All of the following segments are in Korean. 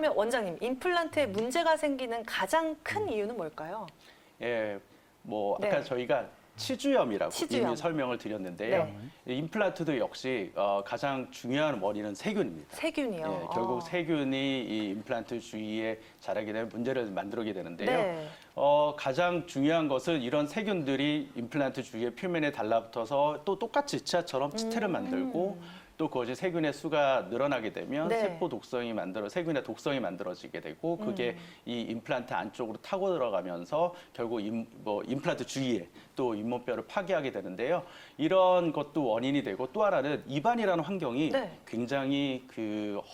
그러면 원장님, 임플란트에 문제가 생기는 가장 큰 이유는 뭘까요? 예, 뭐 네. 아까 저희가 치주염이라고 치주염. 이미 설명을 드렸는데요. 임플란트도 역시 가장 중요한 원인은 세균입니다. 세균이요. 예, 결국 세균이 이 임플란트 주위에 자라게 되면 문제를 만들게 되는데요. 네. 가장 중요한 것은 이런 세균들이 임플란트 주위의 표면에 달라붙어서 또 똑같이 치아처럼 치태를 만들고 또 그것이 세균의 수가 늘어나게 되면 네. 세포 독성이 세균의 독성이 만들어지게 되고 그게 이 임플란트 안쪽으로 타고 들어가면서 결국 임플란트 주위에 또 잇몸뼈를 파괴하게 되는데요. 이런 것도 원인이 되고 또 하나는 입안이라는 환경이 네. 굉장히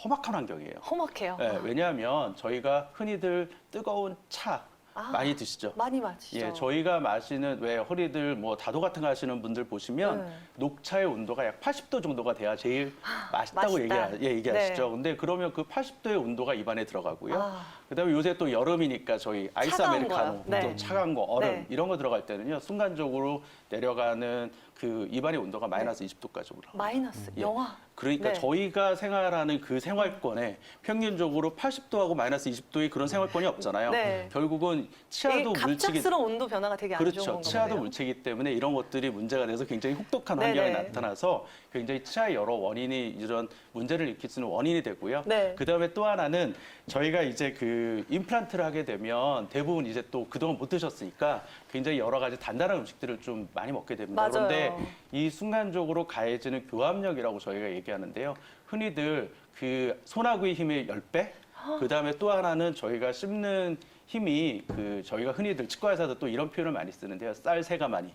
험악한 환경이에요. 험악해요. 네, 왜냐하면 저희가 흔히들 뜨거운 차 아, 많이 드시죠? 많이 마시죠. 예, 저희가 마시는 왜 허리들 뭐 다도 같은 거 하시는 분들 보시면 네. 녹차의 온도가 약 80도 정도가 돼야 제일 맛있다고 맛있다. 얘기하시죠. 네. 근데 그러면 그 80도의 온도가 입안에 들어가고요. 아. 그다음에 요새 또 여름이니까 저희 아이스 차가운 아메리카노, 거요. 네. 또 차가운 거, 얼음 네. 이런 거 들어갈 때는요. 순간적으로 내려가는 그 입안의 온도가 마이너스 20도까지 올라가요. 마이너스, 예. 영하. 그러니까 네. 저희가 생활하는 그 생활권에 평균적으로 80도하고 마이너스 20도의 그런 생활권이 없잖아요. 네. 결국은 치아도 이게 물질이 갑작스러운 온도 변화가 되게 안 좋은 그렇죠. 건가 치아도 보네요. 물체이기 때문에 이런 것들이 문제가 돼서 굉장히 혹독한 네네. 환경이 나타나서 굉장히 치아의 여러 원인이 이런 문제를 일으킬 수 있는 원인이 되고요. 네. 그다음에 또 하나는 저희가 이제 그 임플란트를 하게 되면 대부분 이제 또 그동안 못 드셨으니까 굉장히 여러 가지 단단한 음식들을 좀 많이 먹게 됩니다. 맞아요. 그런데 이 순간적으로 가해지는 교합력이라고 저희가 얘기하는데요. 흔히들 그 소나구의 힘의 10배, 그다음에 또 하나는 저희가 씹는 힘이 저희가 흔히들 치과에서도 또 이런 표현을 많이 쓰는데요. 쌀새가 많이.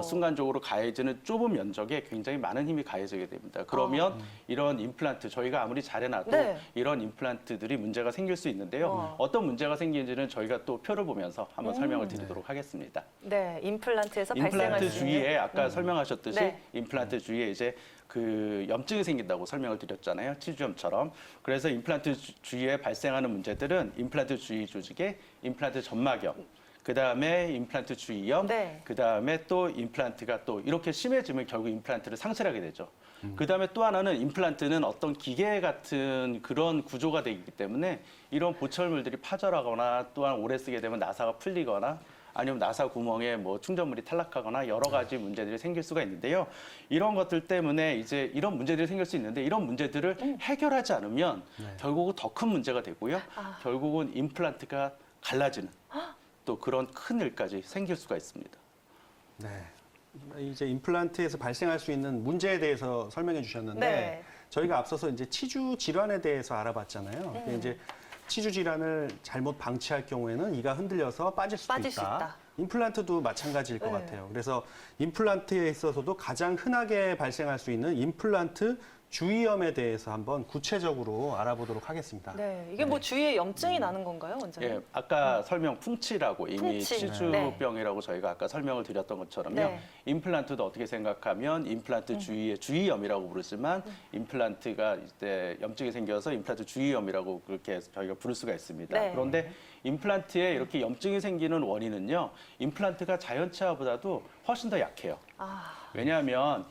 순간적으로 가해지는 좁은 면적에 굉장히 많은 힘이 가해지게 됩니다. 그러면 이런 임플란트, 저희가 아무리 잘해놔도 네. 이런 임플란트들이 문제가 생길 수 있는데요. 어떤 문제가 생기는지는 저희가 또 표를 보면서 한번 설명을 드리도록 하겠습니다. 네, 임플란트에서 발생할 임플란트 수 주위에 있는 아까 설명하셨듯이 네. 임플란트 주위에 이제 그 염증이 생긴다고 설명을 드렸잖아요. 치주염처럼. 그래서 임플란트 주위에 발생하는 문제들은 임플란트 주위 조직의 임플란트 점막염, 그다음에 임플란트 주위염, 네. 그다음에 또 임플란트가 또 이렇게 심해지면 결국 임플란트를 상실하게 되죠. 그다음에 또 하나는 임플란트는 어떤 기계 같은 그런 구조가 되기 때문에 이런 보철물들이 파절하거나 또한 오래 쓰게 되면 나사가 풀리거나 아니면 나사 구멍에 뭐 충전물이 탈락하거나 여러 가지 문제들이 생길 수가 있는데요. 이런 것들 때문에 이제 이런 문제들이 생길 수 있는데 이런 문제들을 해결하지 않으면 결국은 더 큰 문제가 되고요. 결국은 임플란트가 갈라지는 또 그런 큰 일까지 생길 수가 있습니다. 네. 이제 임플란트에서 발생할 수 있는 문제에 대해서 설명해 주셨는데 네. 저희가 앞서서 이제 치주 질환에 대해서 알아봤잖아요. 근데 이제 치주 질환을 잘못 방치할 경우에는 이가 흔들려서 빠질 수도 빠질 수 있다. 임플란트도 마찬가지일 것 네. 같아요. 그래서 임플란트에 있어서도 가장 흔하게 발생할 수 있는 임플란트 주위염에 대해서 한번 구체적으로 알아보도록 하겠습니다. 네, 이게 뭐 주위에 염증이 나는 건가요, 원장님? 예, 아까 설명 풍치라고 이미 풍치. 치주병이라고 저희가 아까 설명을 드렸던 것처럼요. 네. 임플란트도 어떻게 생각하면 임플란트 주위에 주위염이라고 부르지만 임플란트가 이제 염증이 생겨서 임플란트 주위염이라고 그렇게 저희가 부를 수가 있습니다. 네. 그런데 임플란트에 이렇게 염증이 생기는 원인은요. 임플란트가 자연 치아보다도 훨씬 더 약해요. 왜냐하면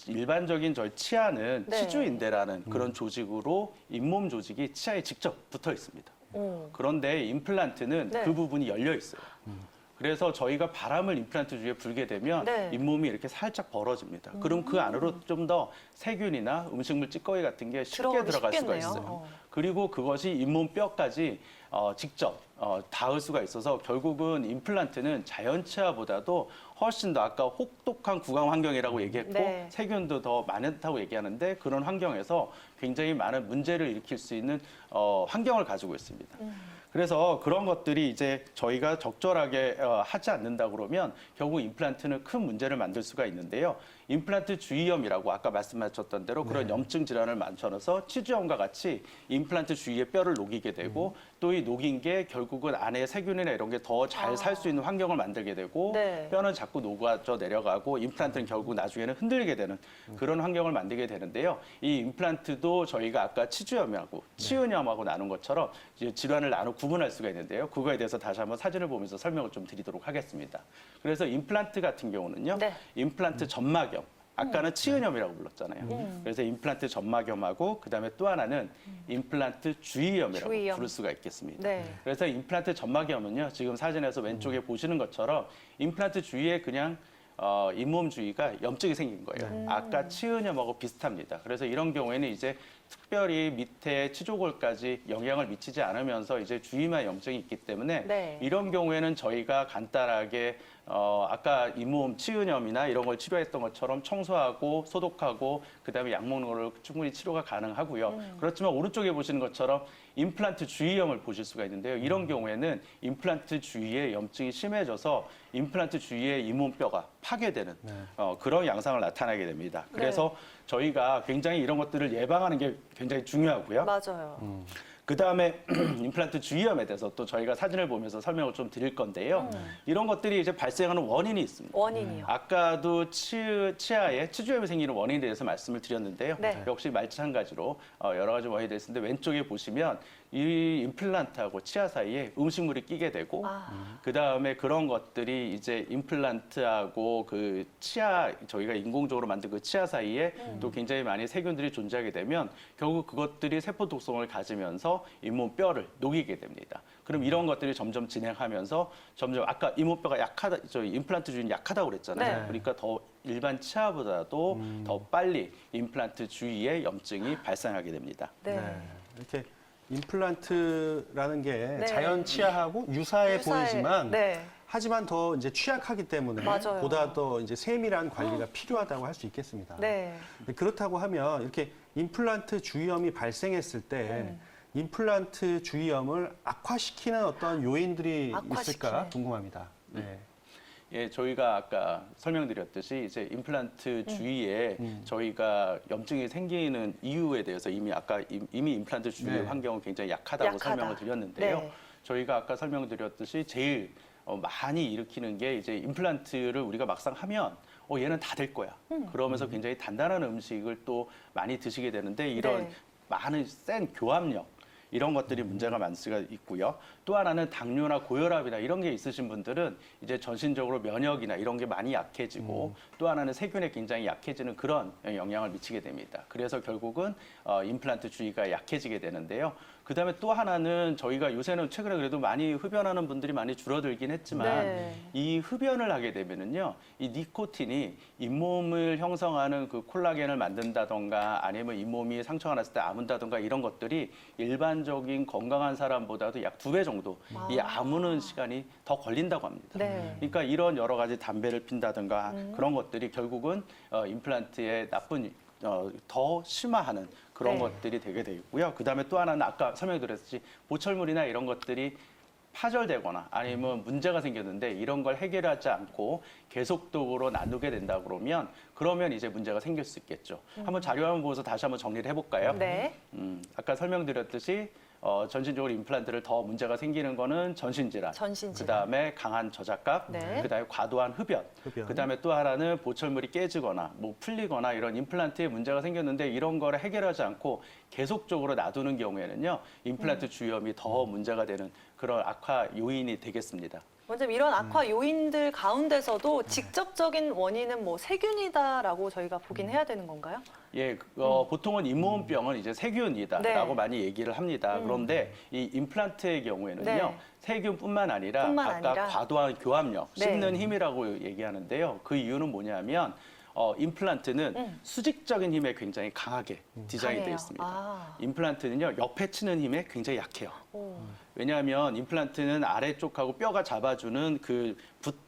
일반적인 저희 치아는 네. 치주인대라는 그런 조직으로 잇몸 조직이 치아에 직접 붙어 있습니다. 그런데 임플란트는 네. 그 부분이 열려 있어요. 그래서 저희가 바람을 임플란트 주위에 불게 되면 네. 잇몸이 이렇게 살짝 벌어집니다. 그럼 그 안으로 좀 더 세균이나 음식물 찌꺼기 같은 게 쉽게 들어가기 들어갈 수가 쉽겠네요. 있어요. 그리고 그것이 잇몸 뼈까지 직접 닿을 수가 있어서 결국은 임플란트는 자연 치아보다도 훨씬 더 아까 혹독한 구강 환경이라고 얘기했고 네. 세균도 더 많다고 얘기하는데 그런 환경에서 굉장히 많은 문제를 일으킬 수 있는 환경을 가지고 있습니다. 그래서 그런 것들이 이제 저희가 적절하게 하지 않는다 그러면 결국 임플란트는 큰 문제를 만들 수가 있는데요. 임플란트 주위염이라고 아까 말씀하셨던 대로 그런 염증 질환을 만들어서 치주염과 같이 임플란트 주위의 뼈를 녹이게 되고 또 이 녹인 게 결국은 안에 세균이나 이런 게 더 잘 살 수 있는 환경을 만들게 되고 네. 뼈는 자꾸 녹아져 내려가고 임플란트는 결국 나중에는 흔들리게 되는 그런 환경을 만들게 되는데요. 이 임플란트도 저희가 아까 치주염하고 치은염하고 나눈 것처럼 이제 질환을 나눠 구분할 수가 있는데요. 그거에 대해서 다시 한번 사진을 보면서 설명을 좀 드리도록 하겠습니다. 그래서 임플란트 같은 경우는요. 네. 임플란트 점막염, 아까는 치은염이라고 불렀잖아요. 그래서 임플란트 점막염하고 그다음에 또 하나는 임플란트 주위염이라고 주위염. 부를 수가 있겠습니다. 네. 그래서 임플란트 점막염은요, 지금 사진에서 왼쪽에 보시는 것처럼 임플란트 주위에 그냥 잇몸 주위가 염증이 생긴 거예요. 아까 치은염하고 비슷합니다. 그래서 이런 경우에는 이제 특별히 밑에 치조골까지 영향을 미치지 않으면서 이제 주위만 염증이 있기 때문에 네. 이런 경우에는 저희가 간단하게 아까 잇몸 치은염이나 이런 걸 치료했던 것처럼 청소하고 소독하고 그다음에 약 먹는 걸로 충분히 치료가 가능하고요. 그렇지만 오른쪽에 보시는 것처럼 임플란트 주위염을 보실 수가 있는데요. 이런 경우에는 임플란트 주위에 염증이 심해져서 임플란트 주위의 잇몸뼈가 파괴되는 그런 양상을 나타나게 됩니다. 그래서 저희가 굉장히 이런 것들을 예방하는 게 굉장히 중요하고요. 맞아요. 그다음에 임플란트 주위염에 대해서 또 저희가 사진을 보면서 설명을 좀 드릴 건데요. 이런 것들이 이제 발생하는 원인이 있습니다. 원인이요. 아까도 치아에 치주염이 생기는 원인에 대해서 말씀을 드렸는데요. 네. 역시 마찬가지로 여러 가지 원인이 있는데 왼쪽에 보시면 이 임플란트하고 치아 사이에 음식물이 끼게 되고 그다음에 그런 것들이 이제 임플란트하고 그 치아 저희가 인공적으로 만든 그 치아 사이에 또 굉장히 많이 세균들이 존재하게 되면 결국 그것들이 세포 독성을 가지면서 잇몸 뼈를 녹이게 됩니다. 그럼 이런 것들이 점점 진행하면서 점점 아까 잇몸뼈가 약하다, 저희 임플란트 주위는 약하다고 그랬잖아요. 네. 그러니까 더 일반 치아보다도 더 빨리 임플란트 주위에 염증이 발생하게 됩니다. 네. 이렇게 임플란트라는 게 네. 자연 치아하고 유사해 보이지만 네. 하지만 더 이제 취약하기 때문에 맞아요. 보다 더 이제 세밀한 관리가 필요하다고 할 수 있겠습니다. 네. 그렇다고 하면 이렇게 임플란트 주위염이 발생했을 때 임플란트 주위염을 악화시키는 어떤 요인들이 있을까 악화시키는. 궁금합니다. 네. 예, 저희가 아까 설명드렸듯이 이제 임플란트 주위에 저희가 염증이 생기는 이유에 대해서 이미 아까 이미 임플란트 주위의 네. 환경은 굉장히 약하다고 약하다. 설명을 드렸는데요. 네. 저희가 아까 설명드렸듯이 제일 많이 일으키는 게 이제 임플란트를 우리가 막상 하면 얘는 다 될 거야. 그러면서 굉장히 단단한 음식을 또 많이 드시게 되는데 이런 네. 많은 센 교합력 이런 것들이 문제가 많을 수가 있고요. 또 하나는 당뇨나 고혈압이나 이런 게 있으신 분들은 이제 전신적으로 면역이나 이런 게 많이 약해지고 또 하나는 세균에 굉장히 약해지는 그런 영향을 미치게 됩니다. 그래서 결국은 임플란트 주위가 약해지게 되는데요. 그다음에 또 하나는 저희가 요새는 최근에 그래도 많이 흡연하는 분들이 많이 줄어들긴 했지만 네. 이 흡연을 하게 되면은요, 이 니코틴이 잇몸을 형성하는 그 콜라겐을 만든다던가 아니면 잇몸이 상처가 났을 때 아문다던가 이런 것들이 일반적인 건강한 사람보다도 약 2배 정도 이 아무는 시간이 더 걸린다고 합니다. 네. 그러니까 이런 여러 가지 담배를 핀다든가 그런 것들이 결국은 임플란트에 나쁜 더 심화하는 그런 네. 것들이 되게 되고요. 그다음에 또 하나는 아까 설명드렸듯이 보철물이나 이런 것들이 파절되거나 아니면 문제가 생겼는데 이런 걸 해결하지 않고 계속적으로 나누게 된다 그러면 이제 문제가 생길 수 있겠죠. 한번 자료 한번 보면서 다시 한번 정리를 해볼까요? 네. 아까 설명드렸듯이 전신적으로 임플란트를 더 문제가 생기는 거는 전신질환, 전신질환. 그다음에 강한 저작각, 네. 그다음에 과도한 흡연, 그다음에 또 하나는 보철물이 깨지거나 뭐 풀리거나 이런 임플란트에 문제가 생겼는데 이런 거를 해결하지 않고 계속적으로 놔두는 경우에는요, 임플란트 주위염이 더 문제가 되는 그런 악화 요인이 되겠습니다. 원장님 이런 악화 요인들 가운데서도 직접적인 원인은 뭐 세균이다라고 저희가 보긴 해야 되는 건가요? 예, 보통은 잇몸병은 이제 세균이다라고 네. 많이 얘기를 합니다. 그런데 이 임플란트의 경우에는요, 네. 세균뿐만 아니라 아까 과도한 교합력, 네. 씹는 힘이라고 얘기하는데요. 그 이유는 뭐냐면 임플란트는 수직적인 힘에 굉장히 강하게 디자인되어 강해요. 있습니다. 아. 임플란트는요, 옆에 치는 힘에 굉장히 약해요. 오. 왜냐하면 임플란트는 아래쪽하고 뼈가 잡아주는 그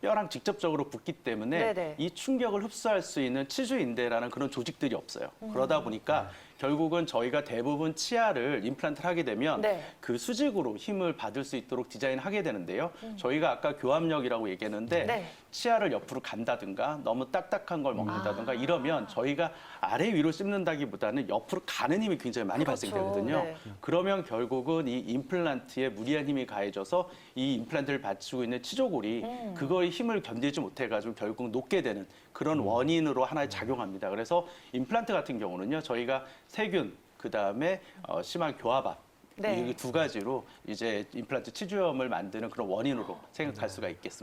뼈랑 직접적으로 붙기 때문에 네네. 이 충격을 흡수할 수 있는 치주인대라는 그런 조직들이 없어요. 그러다 보니까 결국은 저희가 대부분 치아를 임플란트를 하게 되면 네. 그 수직으로 힘을 받을 수 있도록 디자인하게 되는데요. 저희가 아까 교합력이라고 얘기했는데 네. 치아를 옆으로 간다든가 너무 딱딱한 걸 먹는다든가 이러면 저희가 아래 위로 씹는다기보다는 옆으로 가는 힘이 굉장히 많이 그렇죠. 발생되거든요. 네. 그러면 결국은 이 임플란트에 무리한 힘이 가해져서 이 임플란트를 받치고 있는 치조골이 그거의 힘을 견디지 못해가지고 결국 녹게 되는 그런 원인으로 하나의 작용합니다. 그래서 임플란트 같은 경우는요, 저희가 세균, 그 다음에 심한 교합압, 네. 이 두 가지로 이제 임플란트 치주염을 만드는 그런 원인으로 생각할 수가 있겠습니다.